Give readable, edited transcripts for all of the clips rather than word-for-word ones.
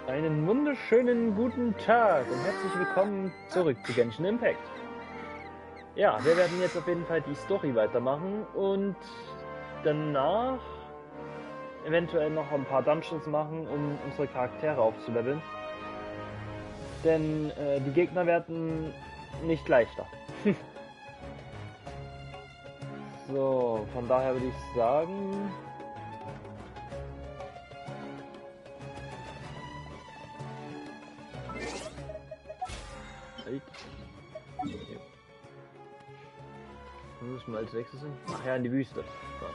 Einen wunderschönen guten Tag und herzlich willkommen zurück zu Genshin Impact. Ja, wir werden jetzt auf jeden Fall die Story weitermachen und danach eventuell noch ein paar Dungeons machen, um unsere Charaktere aufzuleveln. Denn die Gegner werden nicht leichter. So, von daher würde ich sagen... Wo müssen wir als nächstes hin? Ach ja, in die Wüste. So.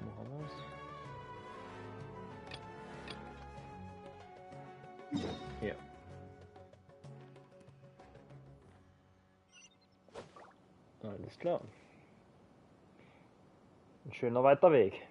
Machen wir es. Hier. Alles klar. Ein schöner weiter Weg.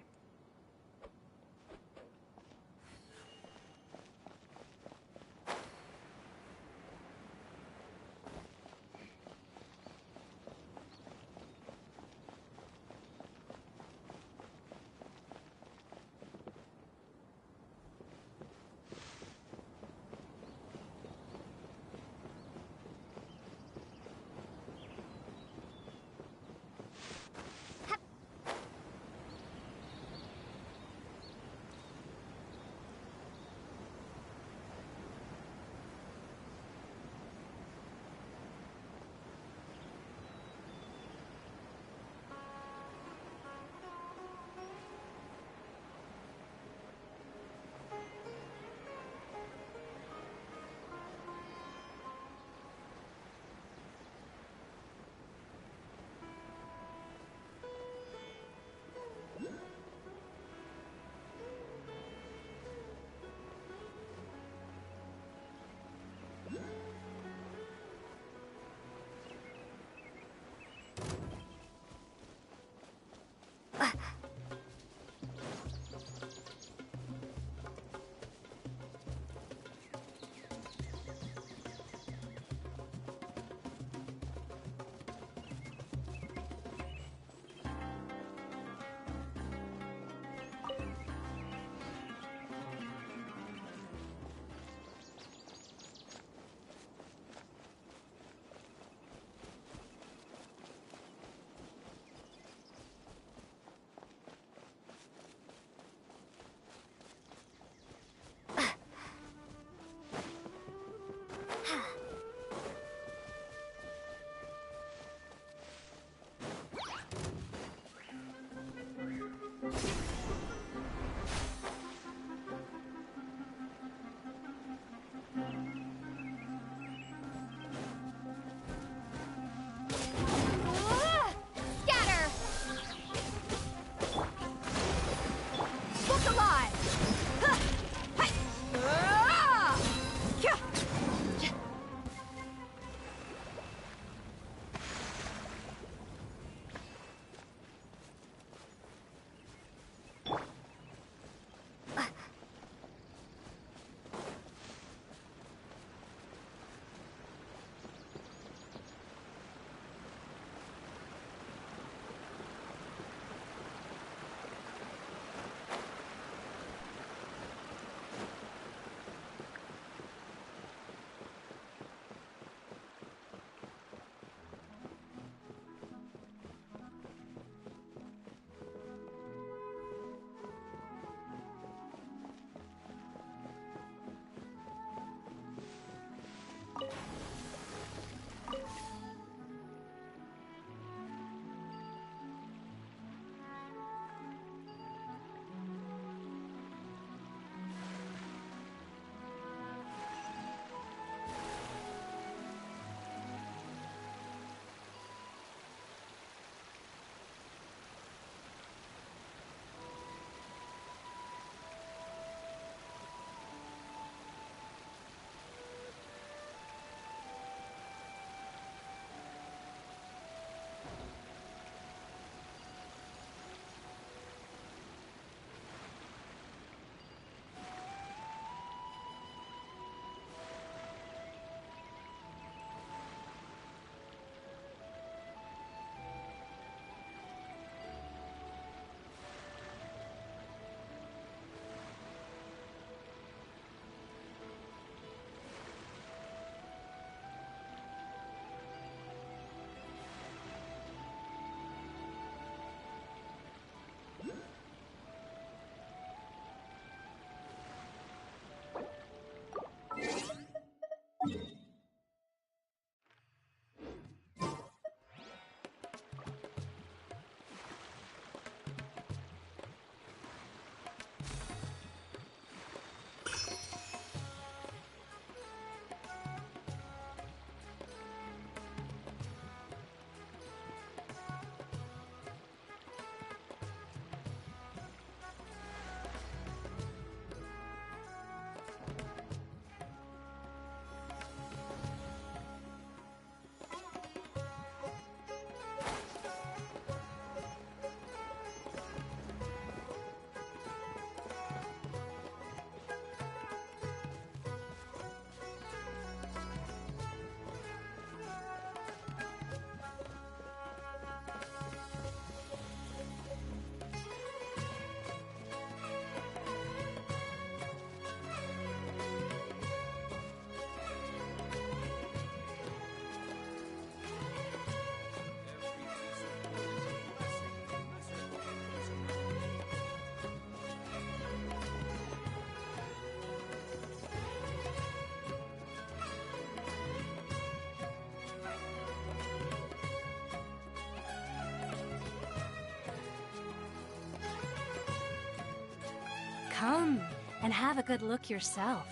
Come and have a good look yourself.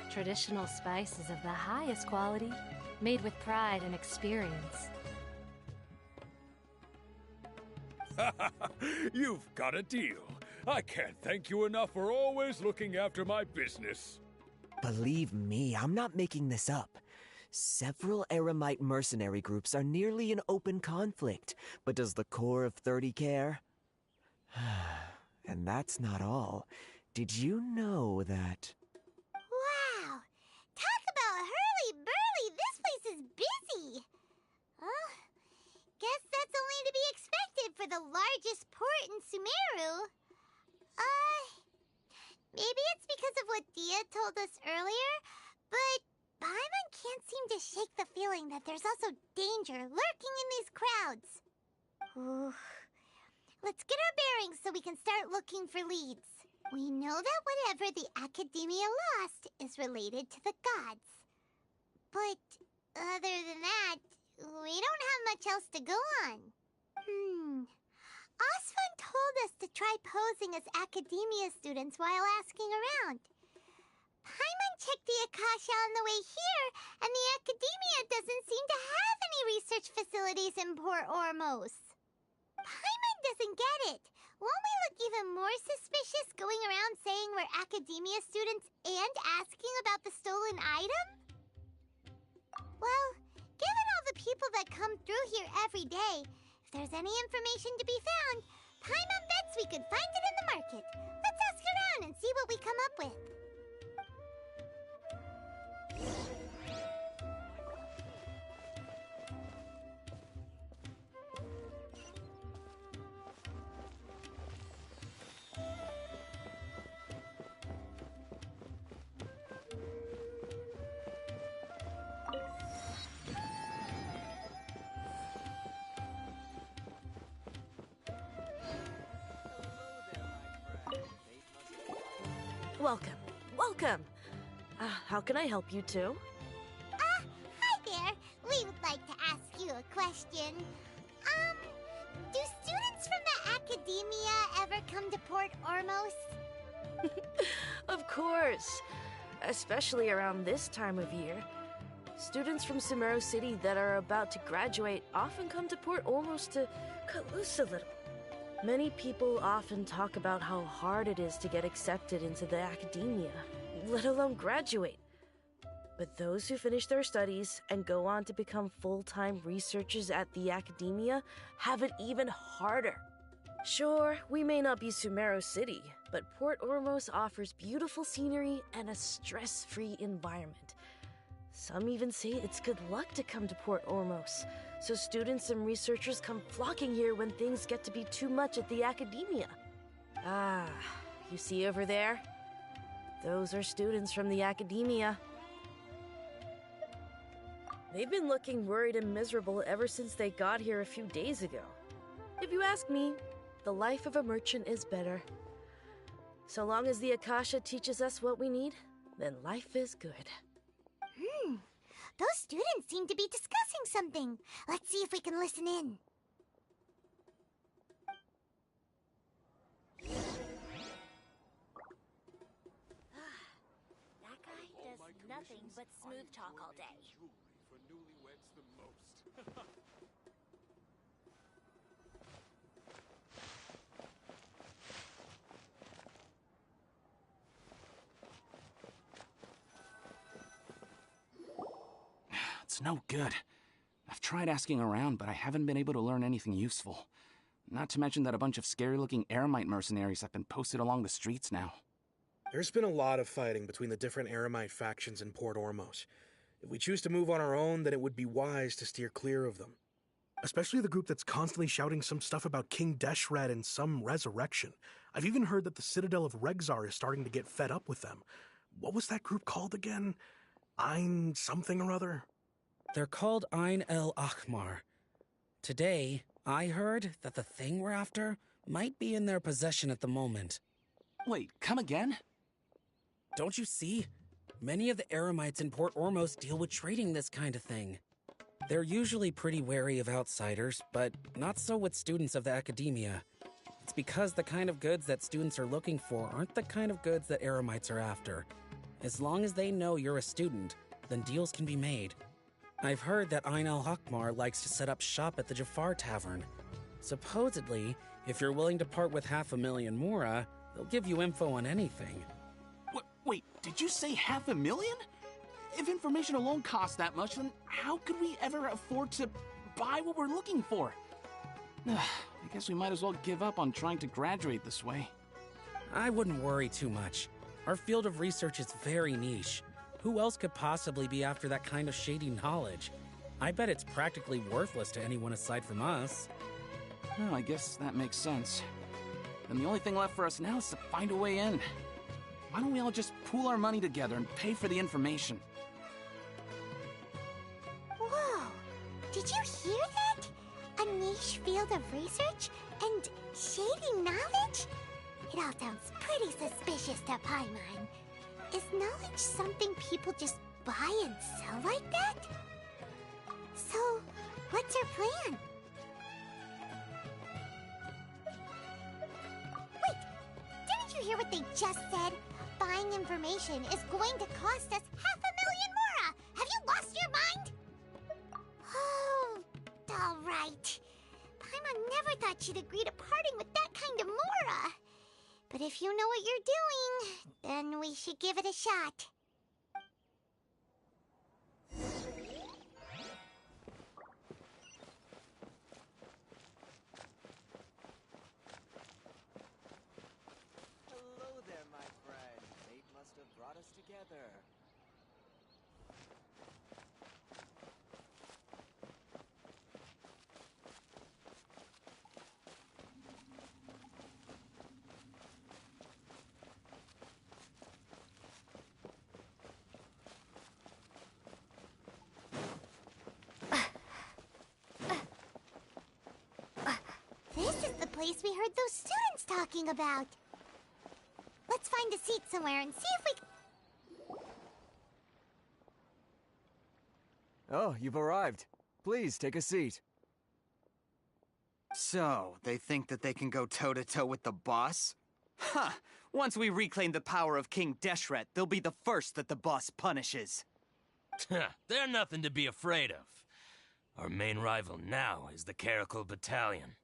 Traditional spices of the highest quality, made with pride and experience. You've got a deal. I can't thank you enough for always looking after my business. Believe me, I'm not making this up. Several Eremite mercenary groups are nearly in open conflict, but does the core of 30 care? And that's not all. Did you know that... Wow! Talk about hurly-burly! This place is busy! Oh, guess that's only to be expected for the largest port in Sumeru. Maybe it's because of what Dia told us earlier, but Paimon can't seem to shake the feeling that there's also danger lurking in these crowds. Ooh. Let's get our bearings so we can start looking for leads. We know that whatever the Academia lost is related to the gods. But other than that, we don't have much else to go on. Osvan told us to try posing as Academia students while asking around. Paimon checked the Akasha on the way here, and the Academia doesn't seem to have any research facilities in Port Ormos. Paimon doesn't get it. Won't we look even more suspicious going around saying we're Academia students and asking about the stolen item? Well, given all the people that come through here every day, if there's any information to be found, Paimon bets we could find it in the market. Let's ask around and see what we come up with. Welcome, welcome. How can I help you two? Hi there. We would like to ask you a question. Do students from the Academia ever come to Port Ormos? Of course, especially around this time of year. Students from Sumeru City that are about to graduate often come to Port Ormos to cut loose a little. Many people often talk about how hard it is to get accepted into the Academia, let alone graduate. But those who finish their studies and go on to become full-time researchers at the Academia have it even harder. Sure, we may not be Sumeru City, but Port Ormos offers beautiful scenery and a stress-free environment. Some even say it's good luck to come to Port Ormos, so students and researchers come flocking here when things get to be too much at the Academia. Ah, you see over there? Those are students from the Academia. They've been looking worried and miserable ever since they got here a few days ago. If you ask me, the life of a merchant is better. So long as the Akasha teaches us what we need, then life is good. Those students seem to be discussing something. Let's see if we can listen in. That guy does nothing but smooth talk all day. For newlyweds the most. It's no good. I've tried asking around, but I haven't been able to learn anything useful. Not to mention that a bunch of scary-looking Eremite mercenaries have been posted along the streets now. There's been a lot of fighting between the different Eremite factions in Port Ormos. If we choose to move on our own, then it would be wise to steer clear of them. Especially the group that's constantly shouting some stuff about King Deshret and some resurrection. I've even heard that the Citadel of Regzar is starting to get fed up with them. What was that group called again? Ein something or other? They're called Ein El Akhmar. Today, I heard that the thing we're after might be in their possession at the moment. Wait, come again? Don't you see? Many of the Eremites in Port Ormos deal with trading this kind of thing. They're usually pretty wary of outsiders, but not so with students of the Academia. It's because the kind of goods that students are looking for aren't the kind of goods that eremites are after. As long as they know you're a student, then deals can be made. I've heard that Ain al-Hakmar likes to set up shop at the Jafar Tavern. Supposedly, if you're willing to part with 500,000 mora, they'll give you info on anything. Wait, did you say 500,000? If information alone costs that much, then how could we ever afford to buy what we're looking for? I guess we might as well give up on trying to graduate this way. I wouldn't worry too much. Our field of research is very niche. Who else could possibly be after that kind of shady knowledge? I bet it's practically worthless to anyone aside from us. Well, I guess that makes sense. Then the only thing left for us now is to find a way in. Why don't we all just pool our money together and pay for the information? Whoa! Did you hear that? A niche field of research and shady knowledge? It all sounds pretty suspicious to Paimon. Is knowledge something people just buy and sell like that? So, what's our plan? Wait! Didn't you hear what they just said? Buying information is going to cost us 500,000 mora! Have you lost your mind? Oh, all right. Paimon never thought she'd agree to parting with that kind of mora. But if you know what you're doing, then we should give it a shot. Hello there, my friend. Fate must have brought us together. This is the place we heard those students talking about. Let's find a seat somewhere and see if we... Oh, you've arrived. Please, take a seat. So, they think that they can go toe-to-toe with the boss? Huh! Once we reclaim the power of King Deshret, they'll be the first that the boss punishes. They're nothing to be afraid of. Our main rival now is the Caracal Battalion.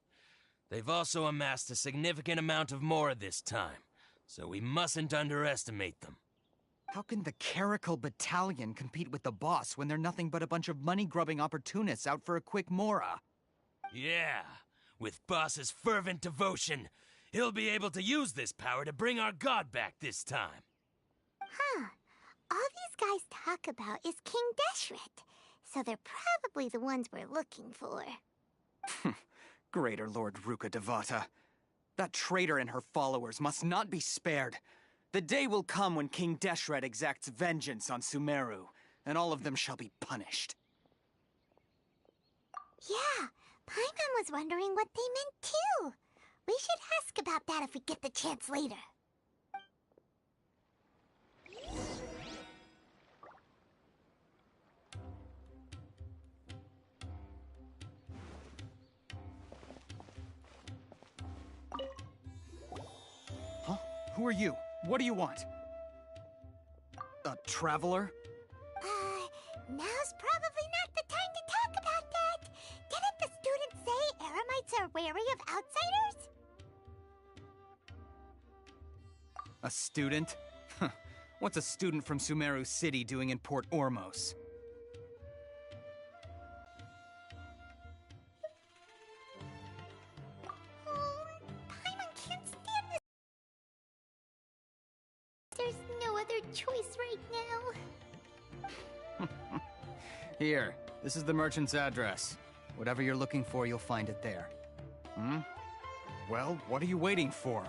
They've also amassed a significant amount of mora this time, so we mustn't underestimate them. How can the Caracal Battalion compete with the boss when they're nothing but a bunch of money-grubbing opportunists out for a quick mora? Yeah, with boss's fervent devotion, he'll be able to use this power to bring our god back this time. Huh. All these guys talk about is King Deshret, so they're probably the ones we're looking for. Greater Lord Ruka Devata. That traitor and her followers must not be spared. The day will come when King Deshret exacts vengeance on Sumeru, and all of them shall be punished. Yeah, Paimon was wondering what they meant too. We should ask about that if we get the chance later. Huh? Who are you? What do you want? A traveler? Now's probably not the time to talk about that. Didn't the students say eremites are wary of outsiders? A student? What's a student from Sumeru City doing in Port Ormos? Paimon can't stand this. There's no other choice right now. Here, this is the merchant's address. Whatever you're looking for, you'll find it there. Well, what are you waiting for?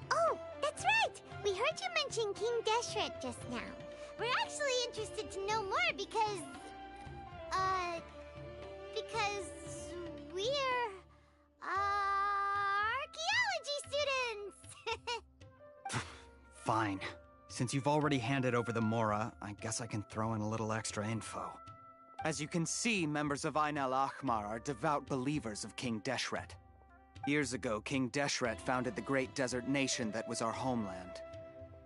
Oh, that's right! We heard you mention King Deshret just now. We're actually interested to know more because we're, archaeology students! Fine. Since you've already handed over the mora, I guess I can throw in a little extra info. As you can see, members of Ain al-Ahmar are devout believers of King Deshret. Years ago, King Deshret founded the great desert nation that was our homeland.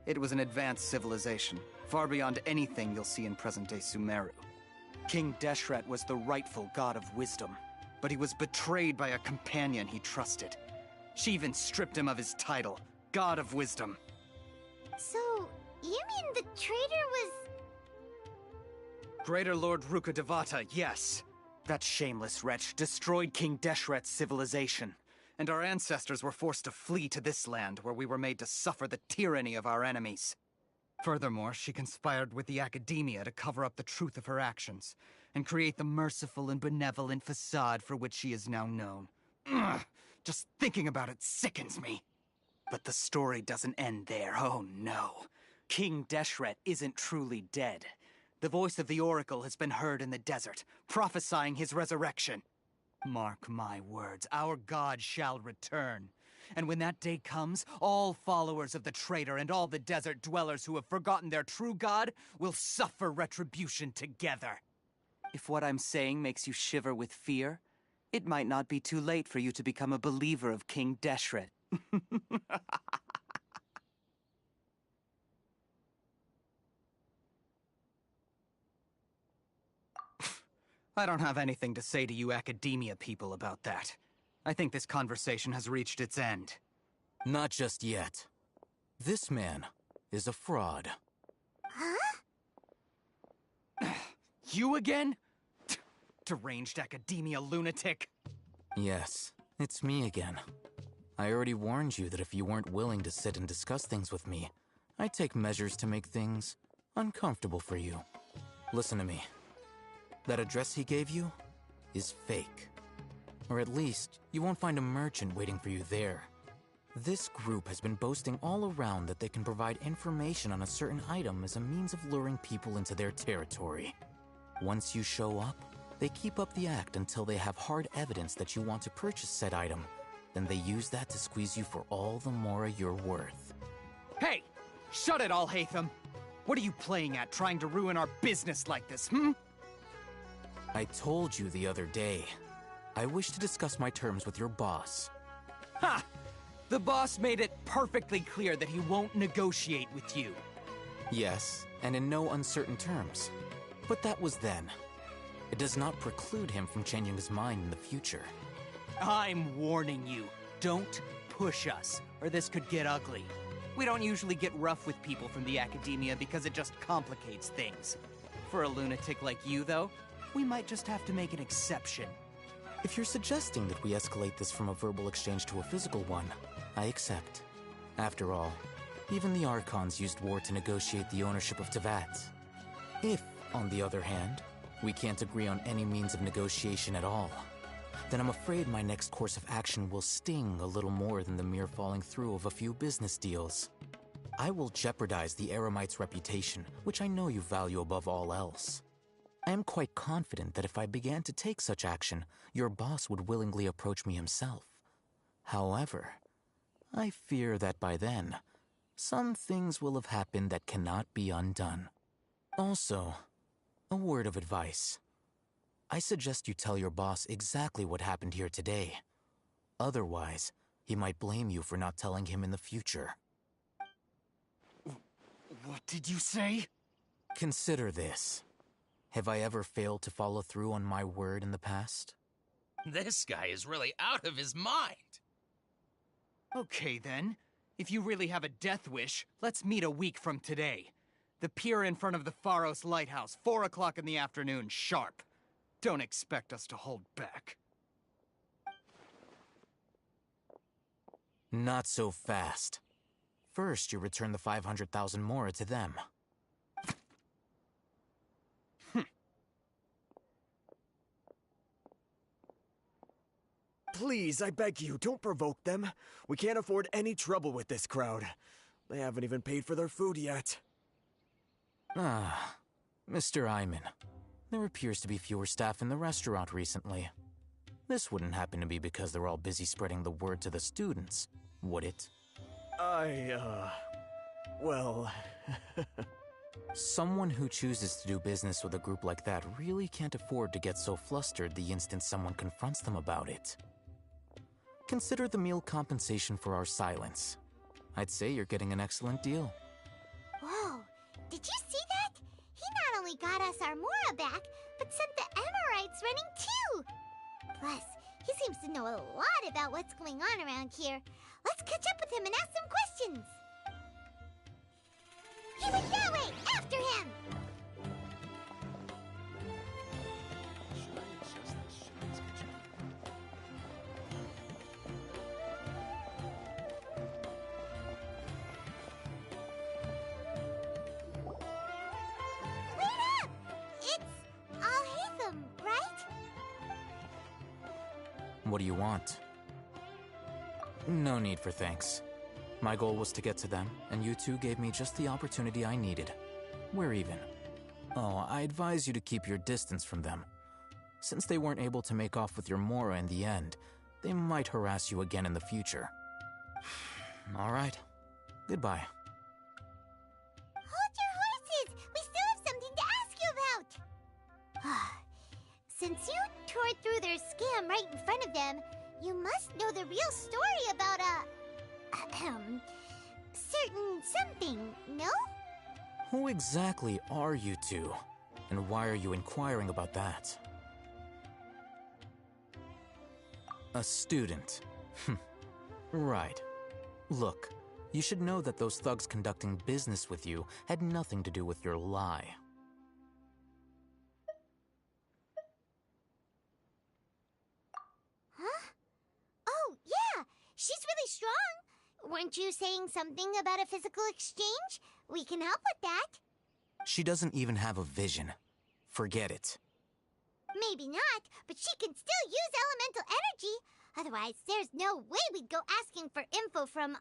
It was an advanced civilization, far beyond anything you'll see in present-day Sumeru. King Deshret was the rightful god of wisdom, but he was betrayed by a companion he trusted. She even stripped him of his title, God of Wisdom. So, you mean the traitor was... Greater Lord Ruka Devata, yes. That shameless wretch destroyed King Deshret's civilization, and our ancestors were forced to flee to this land where we were made to suffer the tyranny of our enemies. Furthermore, she conspired with the academia to cover up the truth of her actions, and create the merciful and benevolent facade for which she is now known. Ugh, just thinking about it sickens me. But the story doesn't end there, oh no. King Deshret isn't truly dead. The voice of the Oracle has been heard in the desert, prophesying his resurrection. Mark my words, our god shall return. And when that day comes, all followers of the traitor and all the desert dwellers who have forgotten their true god will suffer retribution together. If what I'm saying makes you shiver with fear, it might not be too late for you to become a believer of King Deshret. I don't have anything to say to you academia people about that. I think this conversation has reached its end. Not just yet. This man is a fraud. Huh? You again? Deranged academia lunatic. Yes, it's me again. I already warned you that if you weren't willing to sit and discuss things with me, I'd take measures to make things uncomfortable for you. Listen to me. That address he gave you is fake. Or at least, you won't find a merchant waiting for you there. This group has been boasting all around that they can provide information on a certain item as a means of luring people into their territory. Once you show up, they keep up the act until they have hard evidence that you want to purchase said item. Then they use that to squeeze you for all the more you're worth. Hey! Shut it all, Hatham! What are you playing at, trying to ruin our business like this, hmm? I told you the other day. I wish to discuss my terms with your boss. Ha! The boss made it perfectly clear that he won't negotiate with you. Yes, and in no uncertain terms. But that was then. It does not preclude him from changing his mind in the future. I'm warning you. Don't push us, or this could get ugly. We don't usually get rough with people from the academia because it just complicates things. For a lunatic like you, though, we might just have to make an exception. If you're suggesting that we escalate this from a verbal exchange to a physical one, I accept. After all, even the Archons used war to negotiate the ownership of Teyvat. If, on the other hand, we can't agree on any means of negotiation at all, then I'm afraid my next course of action will sting a little more than the mere falling through of a few business deals. I will jeopardize the Eremite's reputation, which I know you value above all else. I am quite confident that if I began to take such action, your boss would willingly approach me himself. However, I fear that by then, some things will have happened that cannot be undone. Also, a word of advice. I suggest you tell your boss exactly what happened here today. Otherwise, he might blame you for not telling him in the future. What did you say? Consider this. Have I ever failed to follow through on my word in the past? This guy is really out of his mind. Okay then. If you really have a death wish, let's meet a week from today. The pier in front of the Pharos Lighthouse, 4 o'clock in the afternoon, sharp. Don't expect us to hold back. Not so fast. First, you return the 500,000 mora to them. Please, I beg you, don't provoke them. We can't afford any trouble with this crowd. They haven't even paid for their food yet. Ah, Mr. Iman. There appears to be fewer staff in the restaurant recently. This wouldn't happen to be because they're all busy spreading the word to the students, would it? Well... Someone who chooses to do business with a group like that really can't afford to get so flustered the instant someone confronts them about it. Consider the meal compensation for our silence. I'd say you're getting an excellent deal. Whoa, did you see that? He not only got us our Mora back, but sent the Emirites running too! Plus, he seems to know a lot about what's going on around here. Let's catch up with him and ask some questions! He went that way! After him! Wait up! It's Al-Haytham, right? What do you want? No need for thanks. My goal was to get to them, and you two gave me just the opportunity I needed. We're even. Oh, I advise you to keep your distance from them. Since they weren't able to make off with your Mora in the end, they might harass you again in the future. All right. Goodbye. Hold your horses! We still have something to ask you about! Since you tore through their scam right in front of them, you must know the real story about certain something, no? Who exactly are you two? And why are you inquiring about that? A student. Right. Look, you should know that those thugs conducting business with you had nothing to do with your lie. Huh? Oh, yeah! She's really strong! Weren't you saying something about a physical exchange? We can help with that. She doesn't even have a vision. Forget it. Maybe not, but she can still use elemental energy. Otherwise, there's no way we'd go asking for info from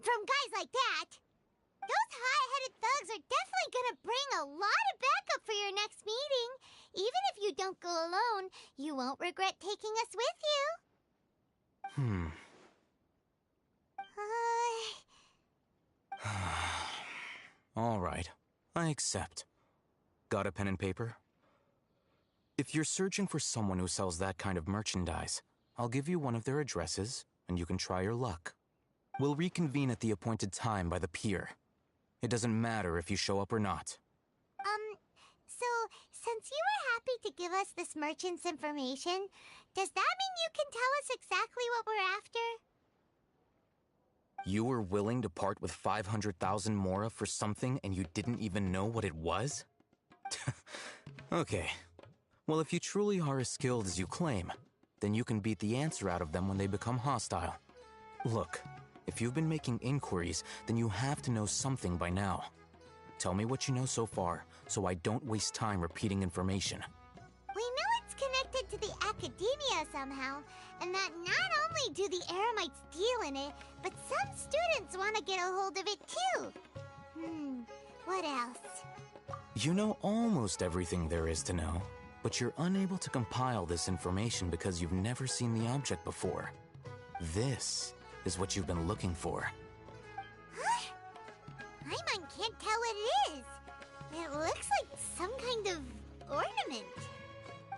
from guys like that. Those high-headed thugs are definitely gonna bring a lot of backup for your next meeting. Even if you don't go alone, you won't regret taking us with you. All right, I accept. Got a pen and paper? If you're searching for someone who sells that kind of merchandise, I'll give you one of their addresses, and you can try your luck. We'll reconvene at the appointed time by the pier. It doesn't matter if you show up or not. So, since you were happy to give us this merchant's information, does that mean you can tell us exactly what we're after? You were willing to part with 500,000 Mora for something and you didn't even know what it was? Okay. Well, if you truly are as skilled as you claim, then you can beat the answer out of them when they become hostile. Look, if you've been making inquiries, then you have to know something by now. Tell me what you know so far, so I don't waste time repeating information. We know it's connected to the academia somehow, and that not only do the Eremites deal in it, but some students want to get a hold of it too. What else? You know almost everything there is to know, but you're unable to compile this information because you've never seen the object before. This is what you've been looking for. Huh? Paimon can't tell what it is. It looks like some kind of ornament.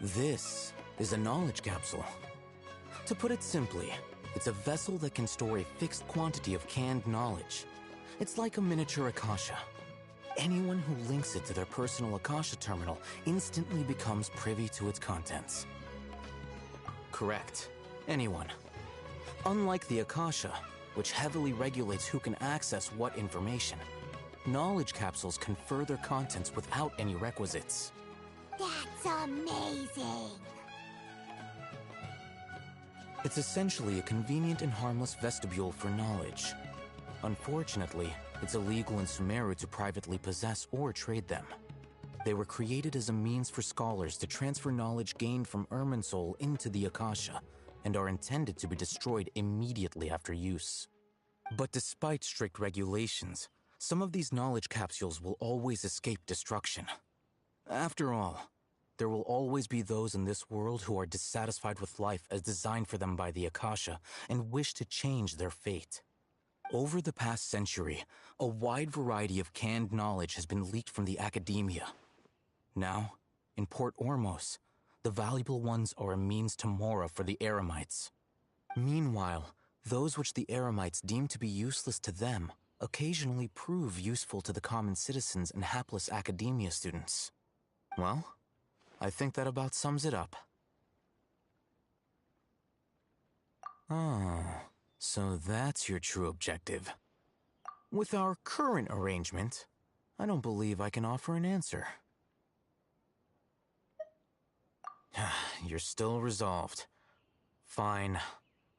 This is a knowledge capsule. To put it simply, it's a vessel that can store a fixed quantity of canned knowledge. It's like a miniature Akasha. Anyone who links it to their personal Akasha terminal instantly becomes privy to its contents. Correct. Anyone. Unlike the Akasha, which heavily regulates who can access what information, knowledge capsules confer their contents without any requisites. That's amazing! It's essentially a convenient and harmless vestibule for knowledge. Unfortunately, it's illegal in Sumeru to privately possess or trade them. They were created as a means for scholars to transfer knowledge gained from Irminsul into the Akasha, and are intended to be destroyed immediately after use. But despite strict regulations, some of these knowledge capsules will always escape destruction. After all, there will always be those in this world who are dissatisfied with life as designed for them by the Akasha and wish to change their fate. Over the past century, a wide variety of canned knowledge has been leaked from the academia. Now, in Port Ormos, the valuable ones are a means to Mora for the Eremites. Meanwhile, those which the Eremites deem to be useless to them occasionally prove useful to the common citizens and hapless academia students. Well, I think that about sums it up. Oh, so that's your true objective. With our current arrangement, I don't believe I can offer an answer. You're still resolved. Fine.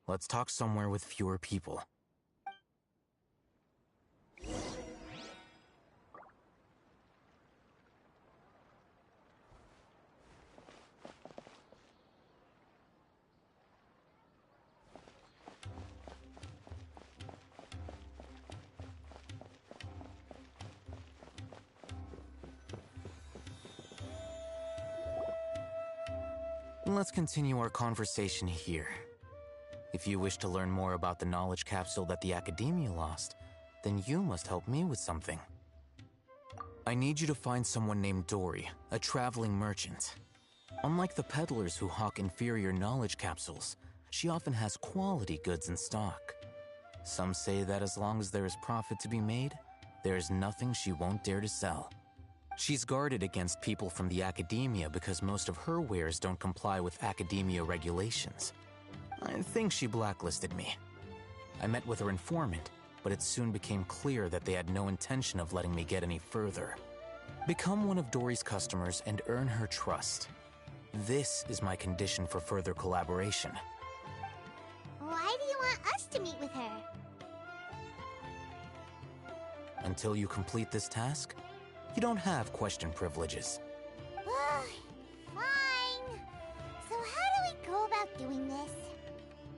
Let's talk somewhere with fewer people. Let's continue our conversation here. If you wish to learn more about the knowledge capsule that the Academia lost, then you must help me with something. I need you to find someone named Dory, a traveling merchant. Unlike the peddlers who hawk inferior knowledge capsules, she often has quality goods in stock. Some say that as long as there is profit to be made, there is nothing she won't dare to sell. She's guarded against people from the Academia because most of her wares don't comply with Academia regulations. I think she blacklisted me. I met with her informant, but it soon became clear that they had no intention of letting me get any further. Become one of Dory's customers and earn her trust. This is my condition for further collaboration. Why do you want us to meet with her? Until you complete this task, you don't have question privileges. Fine. So how do we go about doing this?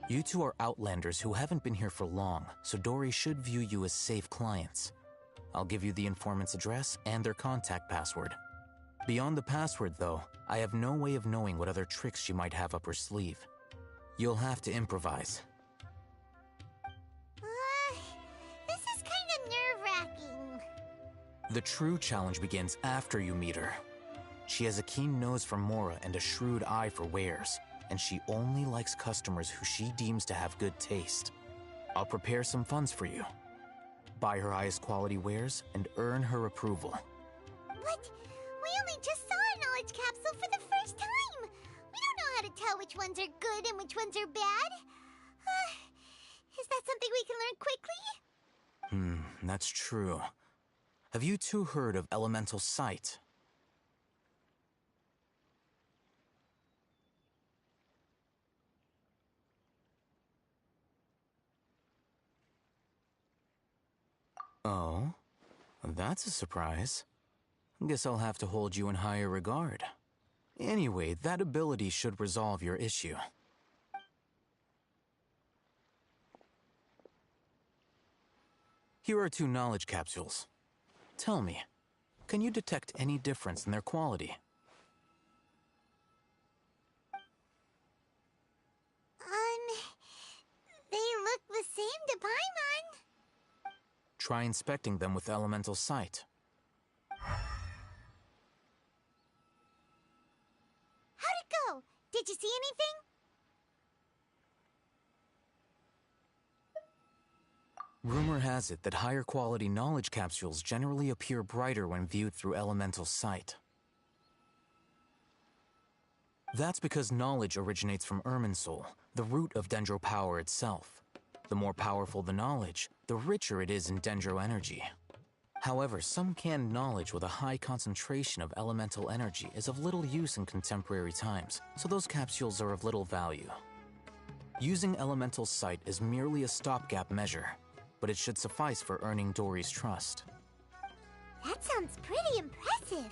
You two are outlanders who haven't been here for long, so Dory should view you as safe clients. I'll give you the informant's address and their contact password. Beyond the password, though, I have no way of knowing what other tricks she might have up her sleeve. You'll have to improvise. This is kind of nerve-wracking. The true challenge begins after you meet her. She has a keen nose for Mora and a shrewd eye for wares, and she only likes customers who she deems to have good taste. I'll prepare some funds for you. Buy her highest quality wares and earn her approval. But we only just saw a knowledge capsule for the first time. We don't know how to tell which ones are good and which ones are bad. Is that something we can learn quickly? That's true. Have you two heard of elemental sight? Oh, that's a surprise. Guess I'll have to hold you in higher regard. Anyway, that ability should resolve your issue. Here are 2 knowledge capsules. Tell me, can you detect any difference in their quality? They look the same to Paimon. Try inspecting them with elemental sight. How'd it go? Did you see anything? Rumor has it that higher quality knowledge capsules generally appear brighter when viewed through elemental sight. That's because knowledge originates from Irminsul, the root of Dendro power itself. The more powerful the knowledge, the richer it is in Dendro energy. However, some canned knowledge with a high concentration of elemental energy is of little use in contemporary times, so those capsules are of little value. Using elemental sight is merely a stopgap measure, but it should suffice for earning Dory's trust. That sounds pretty impressive.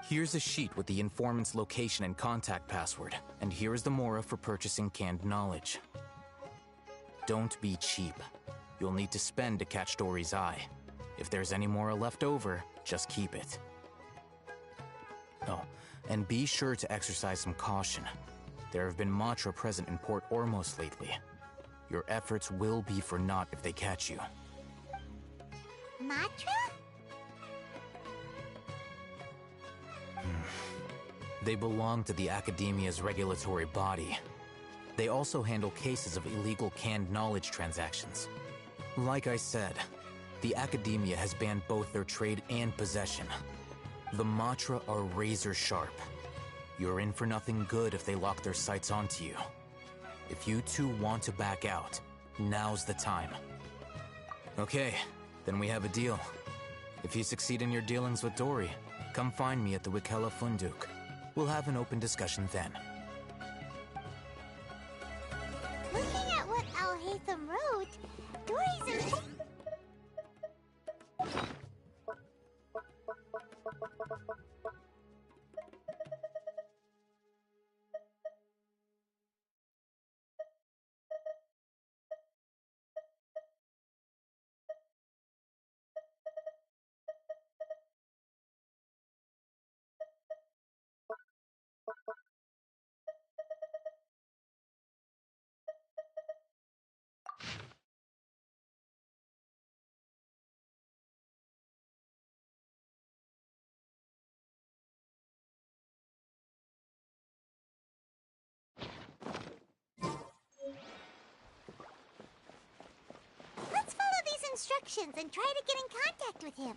Here's a sheet with the informant's location and contact password, and here is the Mora for purchasing canned knowledge. Don't be cheap. You'll need to spend to catch Dory's eye. If there's any Mora left over, just keep it. Oh, and be sure to exercise some caution. There have been Matra present in Port Ormos lately. Your efforts will be for naught if they catch you. Matra? They belong to the Academia's regulatory body. They also handle cases of illegal canned knowledge transactions. Like I said, the Academia has banned both their trade and possession. The Matra are razor sharp. You're in for nothing good if they lock their sights onto you. If you two want to back out, now's the time. Okay, then we have a deal. If you succeed in your dealings with Dory, come find me at the Wikella Funduk. We'll have an open discussion then. Looking at what Al-Haytham wrote, Dory's Let's follow these instructions and try to get in contact with him.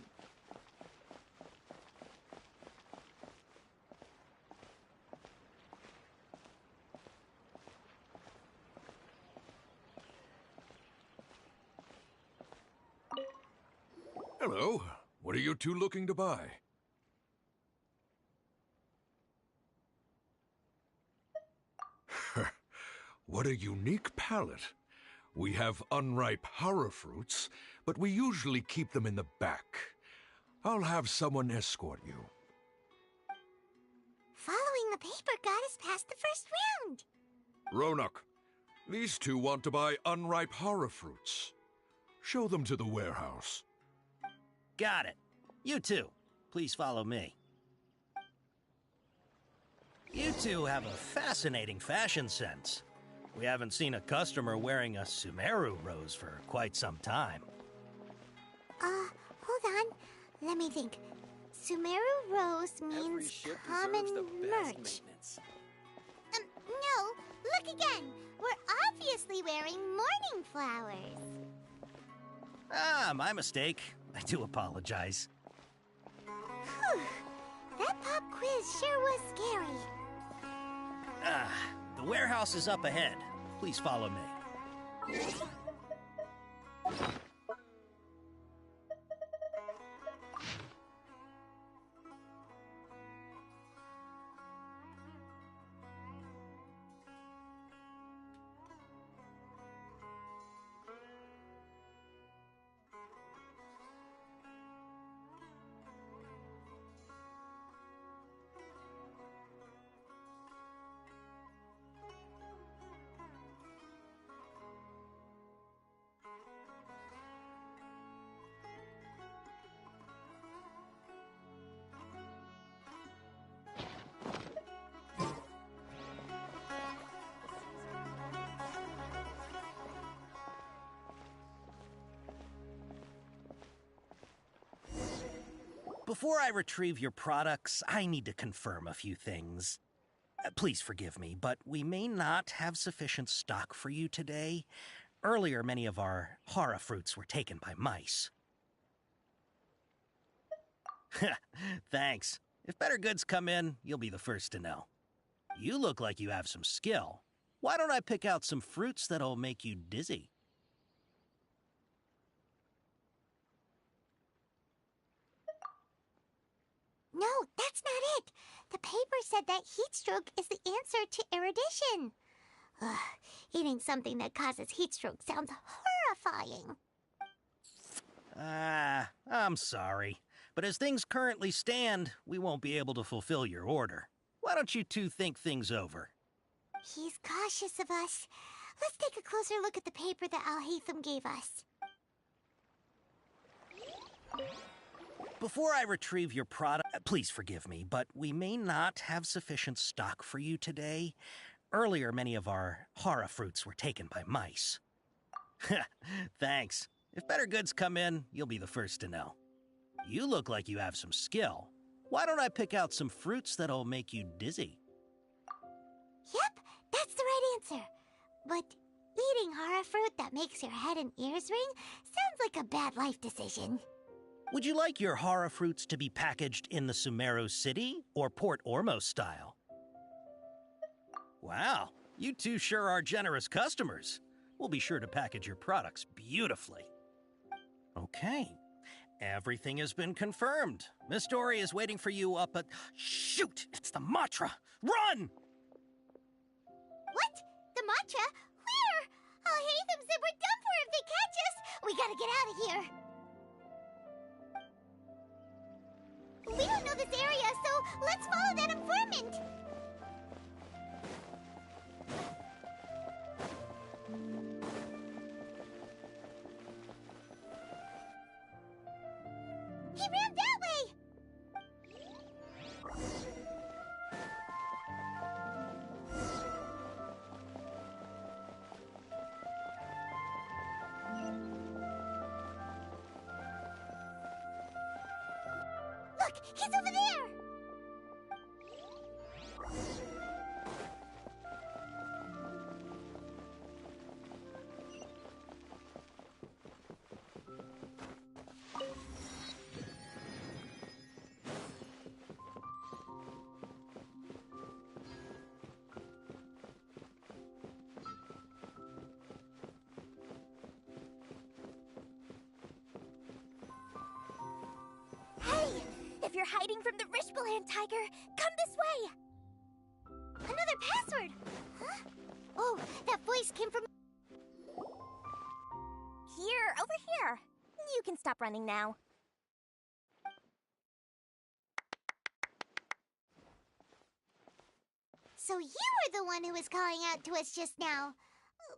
Hello. What are you two looking to buy? What a unique palette. We have unripe hara fruits, but we usually keep them in the back. I'll have someone escort you. Following the paper got us past the first round. Ronak, these two want to buy unripe hara fruits. Show them to the warehouse. Got it. You two, please follow me. You two have a fascinating fashion sense. We haven't seen a customer wearing a Sumeru rose for quite some time. Hold on. Let me think. Sumeru rose means common merch. No, look again. We're obviously wearing morning flowers. Ah, my mistake. I do apologize. Whew. That pop quiz sure was scary. The warehouse is up ahead. Please follow me. Before I retrieve your products, I need to confirm a few things. Please forgive me, but we may not have sufficient stock for you today. Earlier, many of our hara fruits were taken by mice. Thanks. If better goods come in, you'll be the first to know. You look like you have some skill. Why don't I pick out some fruits that'll make you dizzy? No, that's not it. The paper said that heat stroke is the answer to erudition. Ugh, eating something that causes heat stroke sounds horrifying. I'm sorry. But as things currently stand, we won't be able to fulfill your order. Why don't you two think things over? He's cautious of us. Let's take a closer look at the paper that Al-Haytham gave us. Before I retrieve your product, please forgive me, but we may not have sufficient stock for you today. Earlier, many of our hara fruits were taken by mice. Thanks. If better goods come in, you'll be the first to know. You look like you have some skill. Why don't I pick out some fruits that'll make you dizzy? Yep, that's the right answer. But eating horror fruit that makes your head and ears ring sounds like a bad life decision. Would you like your horror fruits to be packaged in the Sumeru City or Port Ormos style? Wow, you two sure are generous customers. We'll be sure to package your products beautifully. Okay, everything has been confirmed. Miss Dory is waiting for you up at... Shoot, it's the Matra! Run! What? The Matra? Where? I'll hate them said we're done for if they catch us. We gotta get out of here. We don't know this area, so let's follow that informant. He ran that way! Look, he's over there! Hey! If you're hiding from the Rishbaland tiger, come this way! Another password! Huh? Oh, that voice came from... Here, over here. You can stop running now. So you were the one who was calling out to us just now.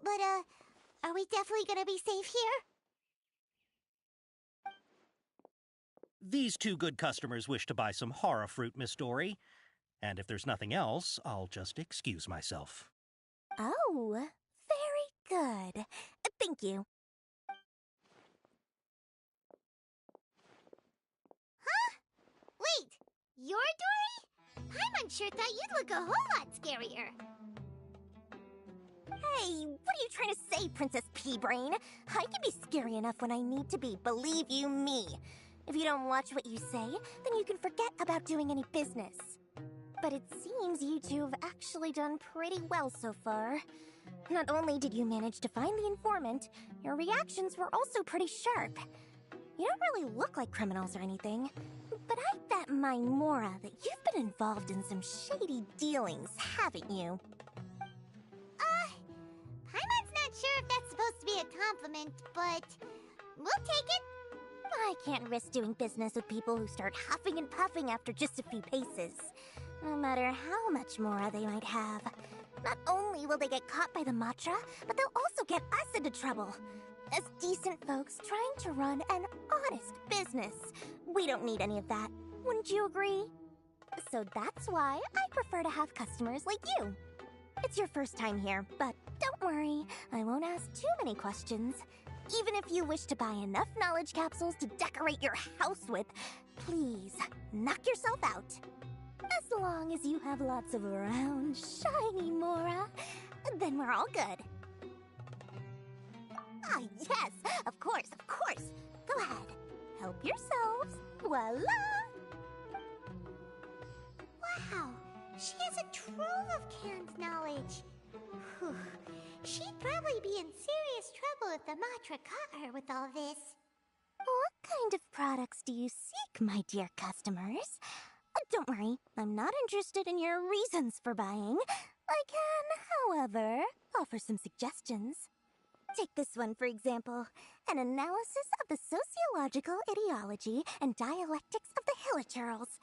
But, are we definitely gonna be safe here? These two good customers wish to buy some horror fruit, Miss Dory. And if there's nothing else, I'll just excuse myself. Oh, very good. Thank you. Huh? Wait, you're Dory? Paimon sure thought you'd look a whole lot scarier. Hey, what are you trying to say, Princess Pea-Brain? I can be scary enough when I need to be, believe you me. If you don't watch what you say, then you can forget about doing any business. But it seems you two have actually done pretty well so far. Not only did you manage to find the informant, your reactions were also pretty sharp. You don't really look like criminals or anything, but I bet my Mora that you've been involved in some shady dealings, haven't you? Paimon's not sure if that's supposed to be a compliment, but we'll take it. I can't risk doing business with people who start huffing and puffing after just a few paces. No matter how much Mora they might have. Not only will they get caught by the Matra, but they'll also get us into trouble. As decent folks trying to run an honest business. We don't need any of that. Wouldn't you agree? So that's why I prefer to have customers like you. It's your first time here, but don't worry, I won't ask too many questions. Even if you wish to buy enough knowledge capsules to decorate your house with, please, knock yourself out. As long as you have lots of round, shiny Mora, then we're all good. Ah, yes, of course, of course. Go ahead, help yourselves. Voila! Wow, she has a trove of canned knowledge. Whew. She'd probably be in serious trouble if the Matra caught her with all this. What kind of products do you seek, my dear customers? Don't worry, I'm not interested in your reasons for buying. I can, however, offer some suggestions. Take this one, for example. An analysis of the sociological ideology and dialectics of the Hilichurls.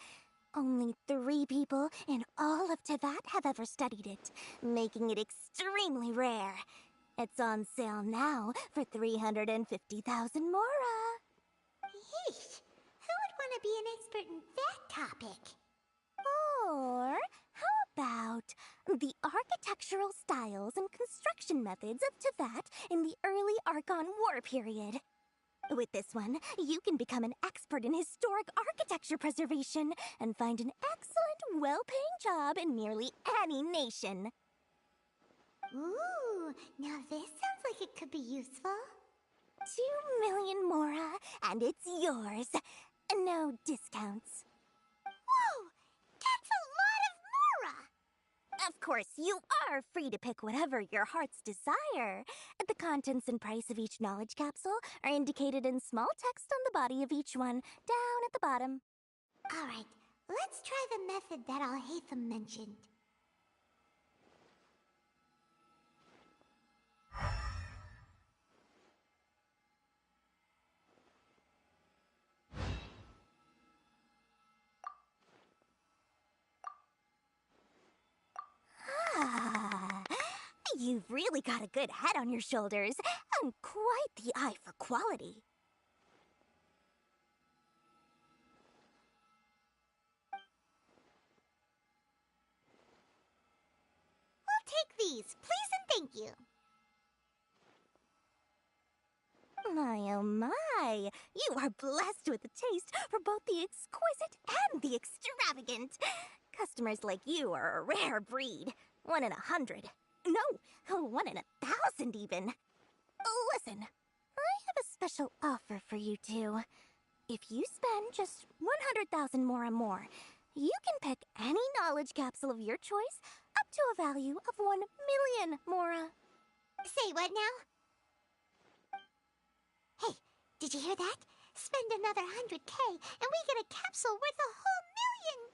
Only 3 people in all of Teyvat have ever studied it, making it extremely rare. It's on sale now for 350,000 Mora. Yeesh, who would want to be an expert in that topic? Or how about The architectural styles and construction methods of Tevat in the early Archon War period. With this one, you can become an expert in historic architecture preservation and find an excellent, well-paying job in nearly any nation. Ooh, now this sounds like it could be useful. 2 million Mora, and it's yours. No discounts. Whoa! That's a lot of Mora! Of course, you are free to pick whatever your heart's desire. The contents and price of each knowledge capsule are indicated in small text on the body of each one, down at the bottom. Alright, let's try the method that Alhaitham mentioned. You've really got a good head on your shoulders, and quite the eye for quality. I'll take these, please and thank you. My oh my, you are blessed with a taste for both the exquisite and the extravagant. Customers like you are a rare breed, 1 in 100. No, 1 in 1,000 even. Listen, I have a special offer for you two. If you spend just 100,000 Mora more, you can pick any knowledge capsule of your choice up to a value of 1 million Mora. Say what now? Hey, did you hear that? Spend another 100K and we get a capsule worth a whole million!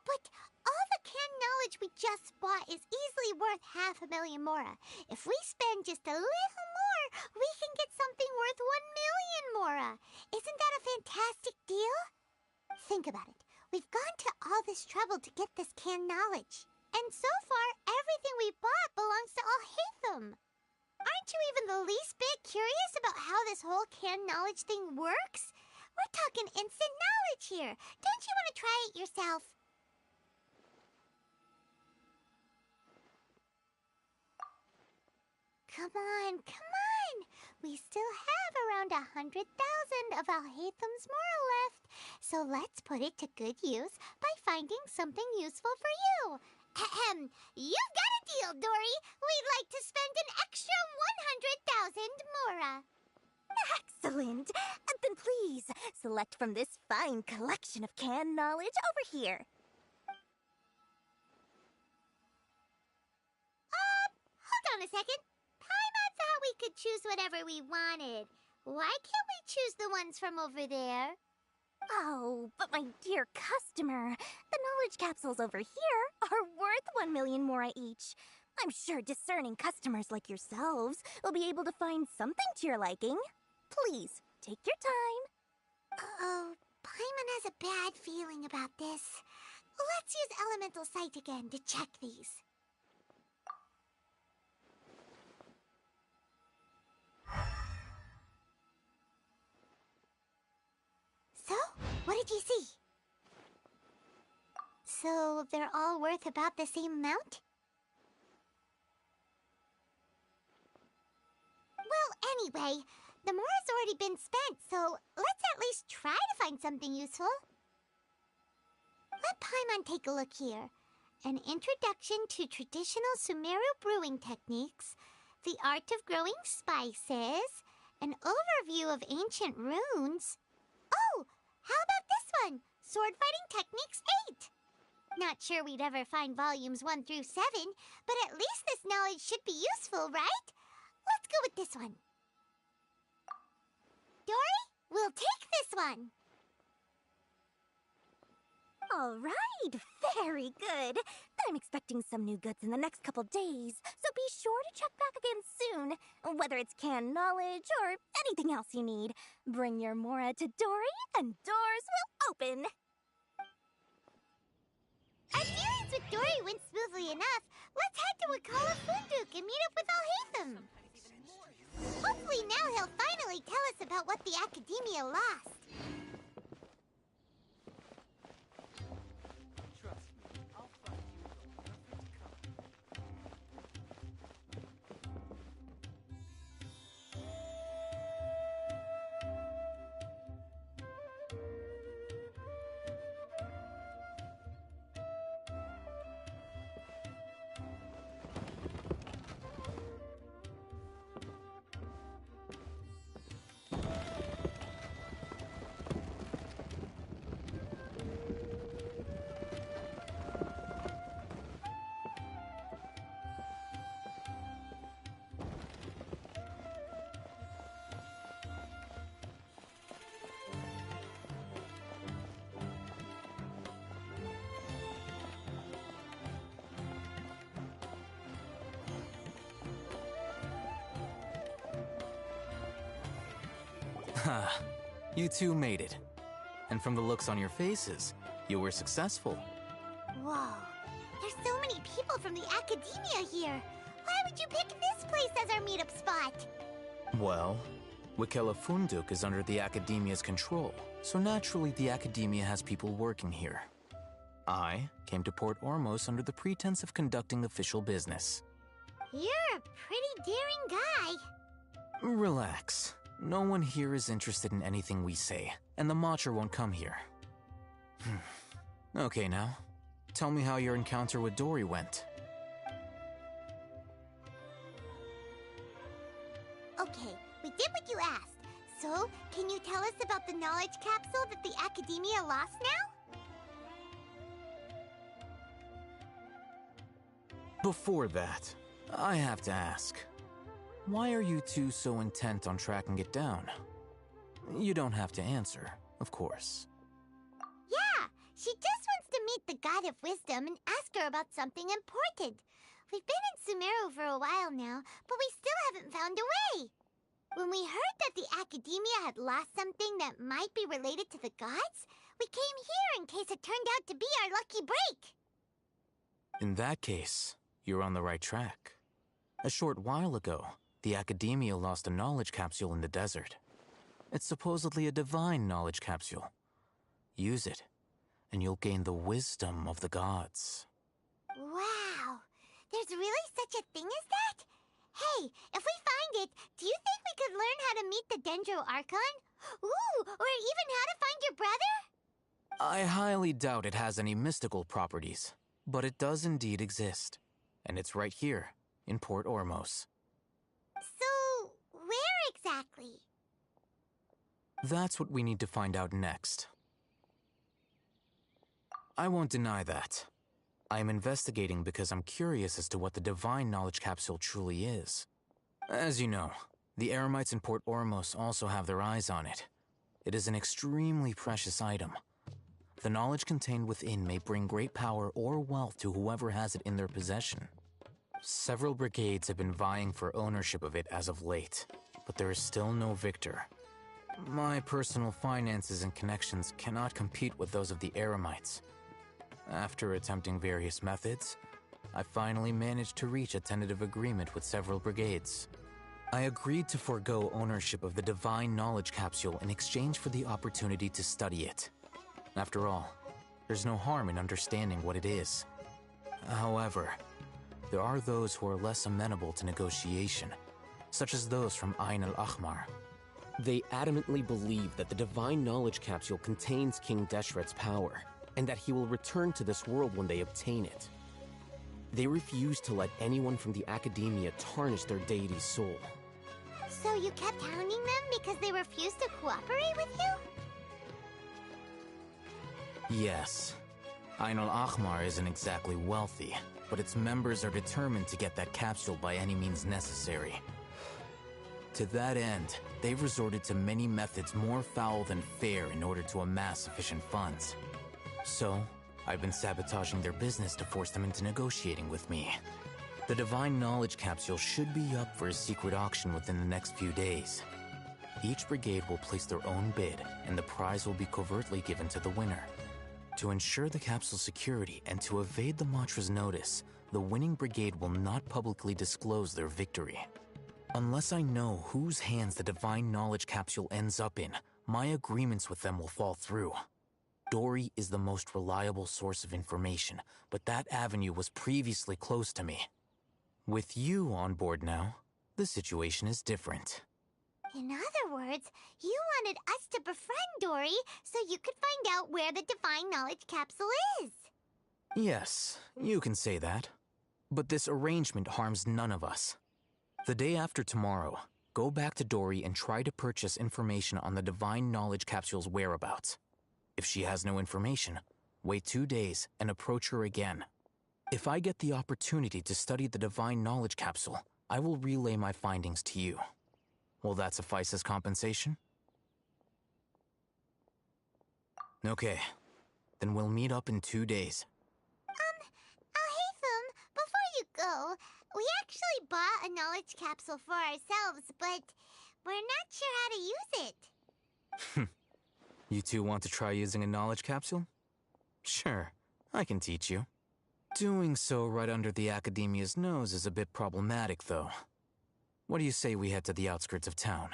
But all the canned knowledge we just bought is easily worth 500,000 Mora. If we spend just a little more, we can get something worth 1 million Mora. Isn't that a fantastic deal? Think about it. We've gone to all this trouble to get this canned knowledge. And so far, everything we bought belongs to Alhaitham. Aren't you even the least bit curious about how this whole canned knowledge thing works? We're talking instant knowledge here. Don't you want to try it yourself? Come on, come on! We still have around 100,000 of Alhaitham's Mora left, so let's put it to good use by finding something useful for you. Ahem, you've got a deal, Dory! We'd like to spend an extra 100,000 Mora. Excellent! Then please, select from this fine collection of canned knowledge over here. Hold on a second. Paimon thought we could choose whatever we wanted. Why can't we choose the ones from over there? Oh, but my dear customer, the knowledge capsules over here are worth 1 million Mora each. I'm sure discerning customers like yourselves will be able to find something to your liking. Please, take your time. Uh-oh, Paimon has a bad feeling about this. Let's use Elemental Sight again to check these. So, what did you see? So, they're all worth about the same amount? Well, anyway, the Mora's already been spent, so let's at least try to find something useful. Let Paimon take a look here. An introduction to traditional Sumeru brewing techniques, the art of growing spices, an overview of ancient runes. Oh, how about this one? Sword Fighting Techniques 8. Not sure we'd ever find volumes 1 through 7, but at least this knowledge should be useful, right? Let's go with this one. Dory, we'll take this one. All right, very good. I'm expecting some new goods in the next couple days, so be sure to check back again soon. Whether it's canned knowledge or anything else you need, bring your Mora to Dory and doors will open. Our dealings with Dory went smoothly enough. Let's head to Wakala Funduk and meet up with Alhaitham. Hopefully now he'll finally tell us about what the Academia lost. Ha, you two made it. And from the looks on your faces, you were successful. Whoa. There's so many people from the academia here. Why would you pick this place as our meetup spot? Well, Wikela Funduk is under the Academia's control, so naturally the Academia has people working here. I came to Port Ormos under the pretense of conducting official business. You're a pretty daring guy. Relax. No one here is interested in anything we say, and the Matcha won't come here. Okay now, tell me how your encounter with Dory went. Okay, we did what you asked. So, can you tell us about the knowledge capsule that the Academia lost now? Before that, I have to ask, why are you two so intent on tracking it down? You don't have to answer, of course. Yeah, she just wants to meet the God of Wisdom and ask her about something important. We've been in Sumeru for a while now, but we still haven't found a way. When we heard that the Academia had lost something that might be related to the gods, we came here in case it turned out to be our lucky break. In that case, you're on the right track. A short while ago, the Academia lost a knowledge capsule in the desert. It's supposedly a divine knowledge capsule. Use it, and you'll gain the wisdom of the gods. Wow, there's really such a thing as that? Hey, if we find it, do you think we could learn how to meet the Dendro Archon? Ooh, or even how to find your brother? I highly doubt it has any mystical properties, but it does indeed exist. And it's right here, in Port Ormos. So, where exactly? That's what we need to find out next. I won't deny that. I am investigating because I'm curious as to what the Divine Knowledge Capsule truly is. As you know, the Eremites in Port Ormos also have their eyes on it. It is an extremely precious item. The knowledge contained within may bring great power or wealth to whoever has it in their possession. Several brigades have been vying for ownership of it as of late, but there is still no victor. My personal finances and connections cannot compete with those of the Eremites. After attempting various methods, I finally managed to reach a tentative agreement with several brigades. I agreed to forego ownership of the Divine Knowledge Capsule in exchange for the opportunity to study it. After all, there's no harm in understanding what it is. However, there are those who are less amenable to negotiation, such as those from Ain al-Ahmar. They adamantly believe that the Divine Knowledge Capsule contains King Deshret's power, and that he will return to this world when they obtain it. They refuse to let anyone from the Academia tarnish their deity's soul. So you kept hounding them because they refused to cooperate with you? Yes. Ain al-Ahmar isn't exactly wealthy, but its members are determined to get that capsule by any means necessary. To that end, they've resorted to many methods more foul than fair in order to amass sufficient funds. So, I've been sabotaging their business to force them into negotiating with me. The Divine Knowledge Capsule should be up for a secret auction within the next few days. Each brigade will place their own bid, and the prize will be covertly given to the winner. To ensure the capsule's security and to evade the Matra's notice, the winning brigade will not publicly disclose their victory. Unless I know whose hands the Divine Knowledge Capsule ends up in, my agreements with them will fall through. Dory is the most reliable source of information, but that avenue was previously closed to me. With you on board now, the situation is different. In other words, you wanted us to befriend Dory so you could find out where the Divine Knowledge Capsule is. Yes, you can say that. But this arrangement harms none of us. The day after tomorrow, go back to Dory and try to purchase information on the Divine Knowledge Capsule's whereabouts. If she has no information, wait 2 days and approach her again. If I get the opportunity to study the Divine Knowledge Capsule, I will relay my findings to you. Will that suffice as compensation? Okay, then we'll meet up in 2 days. Alhaitham, before you go, we actually bought a knowledge capsule for ourselves, but we're not sure how to use it. You two want to try using a knowledge capsule? Sure, I can teach you. Doing so right under the Academia's nose is a bit problematic, though. What do you say we head to the outskirts of town?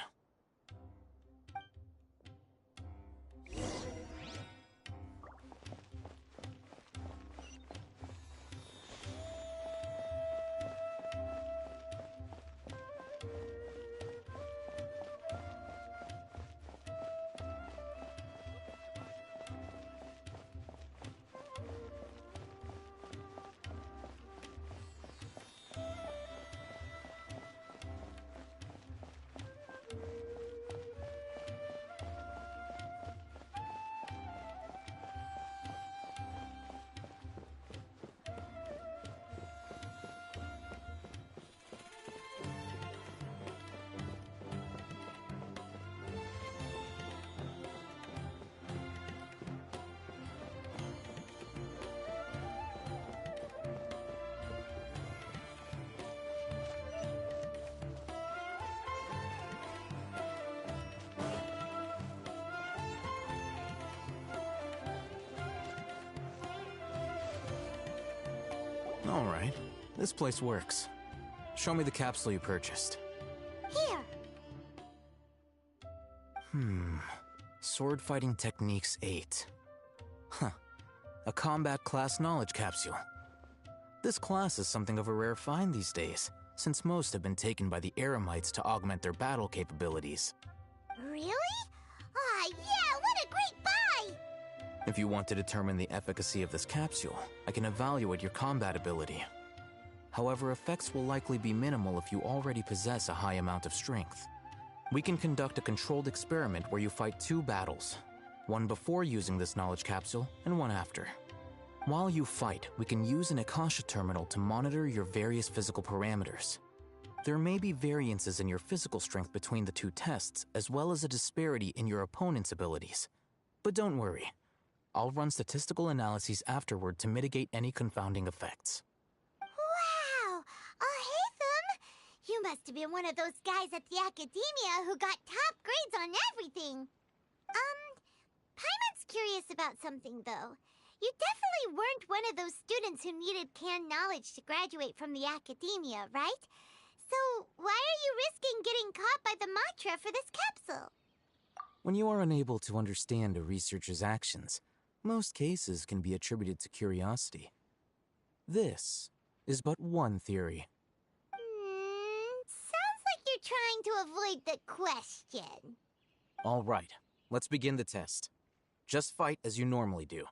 All right, this place works. Show me the capsule you purchased. Here. Sword Fighting Techniques 8. Huh. A combat class knowledge capsule. This class is something of a rare find these days, since most have been taken by the Eremites to augment their battle capabilities. Really? Ah, yeah, what a great buy! If you want to determine the efficacy of this capsule, I can evaluate your combat ability. However, effects will likely be minimal if you already possess a high amount of strength. We can conduct a controlled experiment where you fight 2 battles, one before using this knowledge capsule and one after. While you fight, we can use an Akasha terminal to monitor your various physical parameters. There may be variances in your physical strength between the 2 tests, as well as a disparity in your opponent's abilities. But don't worry. I'll run statistical analyses afterward to mitigate any confounding effects. Wow! Oh, hey, Thum! You must have been one of those guys at the Academia who got top grades on everything. Paimon's curious about something, though. You definitely weren't one of those students who needed canned knowledge to graduate from the Academia, right? So, why are you risking getting caught by the Matra for this capsule? When you are unable to understand a researcher's actions, most cases can be attributed to curiosity. This is but one theory. Sounds like you're trying to avoid the question. All right, let's begin the test. Just fight as you normally do.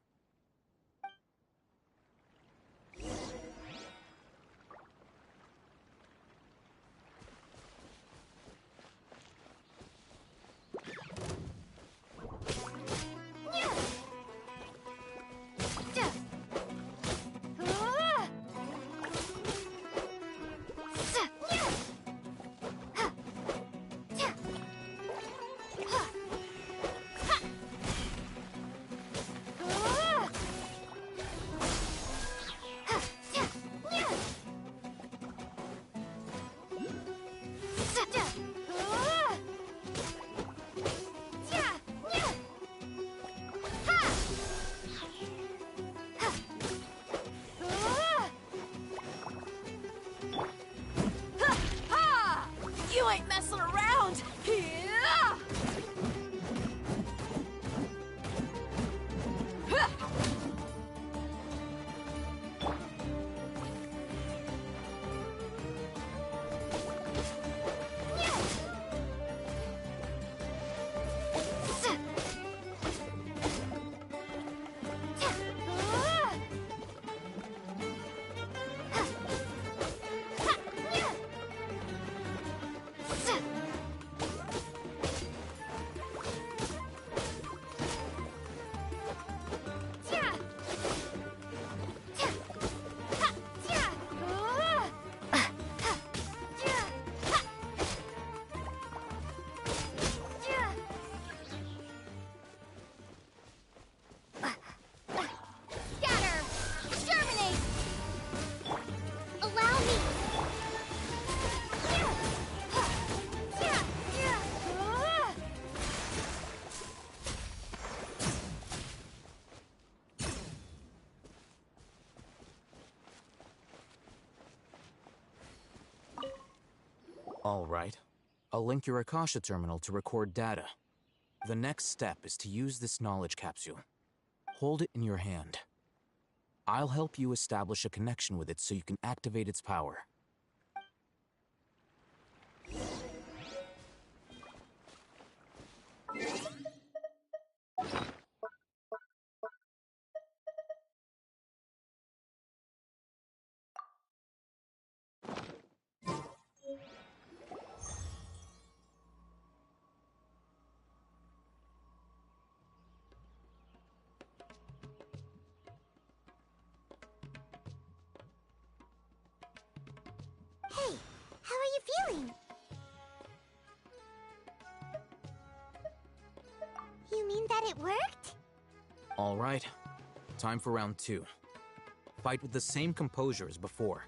All right. I'll link your Akasha terminal to record data. The next step is to use this knowledge capsule. Hold it in your hand. I'll help you establish a connection with it so you can activate its power. Hey, how are you feeling? You mean that it worked? All right. Time for round 2. Fight with the same composure as before.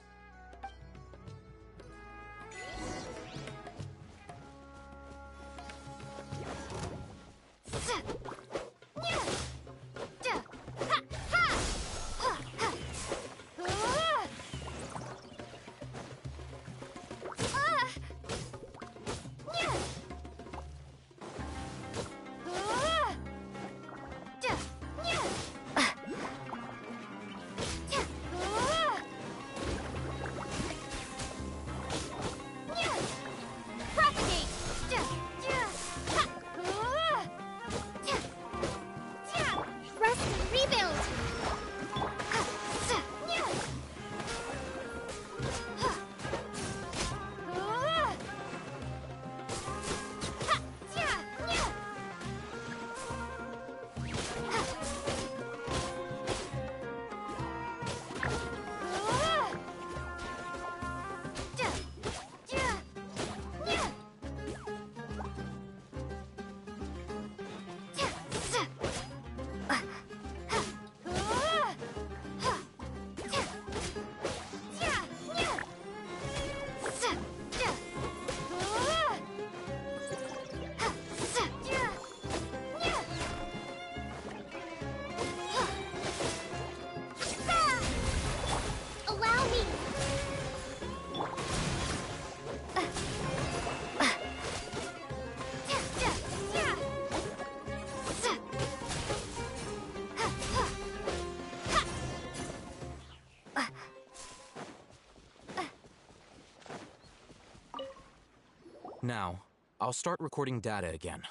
Now, I'll start recording data again.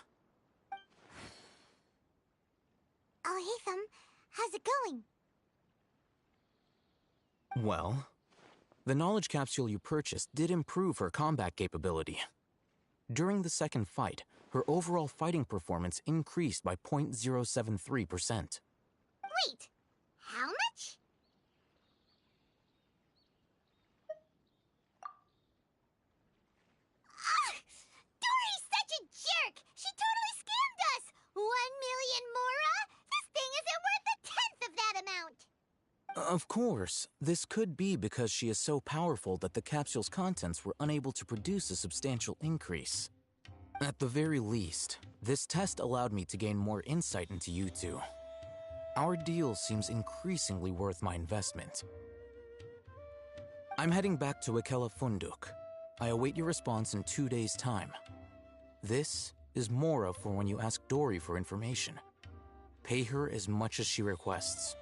Oh, hey, Thumb. How's it going? Well, the knowledge capsule you purchased did improve her combat capability. During the second fight, her overall fighting performance increased by 0.073%. Wait, how much? Dory's such a jerk! She totally scammed us! 1 million mora? This thing isn't worth a tenth of that amount! Of course, this could be because she is so powerful that the capsule's contents were unable to produce a substantial increase. At the very least, this test allowed me to gain more insight into you two. Our deal seems increasingly worth my investment. I'm heading back to Akela Funduk. I await your response in 2 days' time. This is Mora for when you ask Dory for information. Pay her as much as she requests.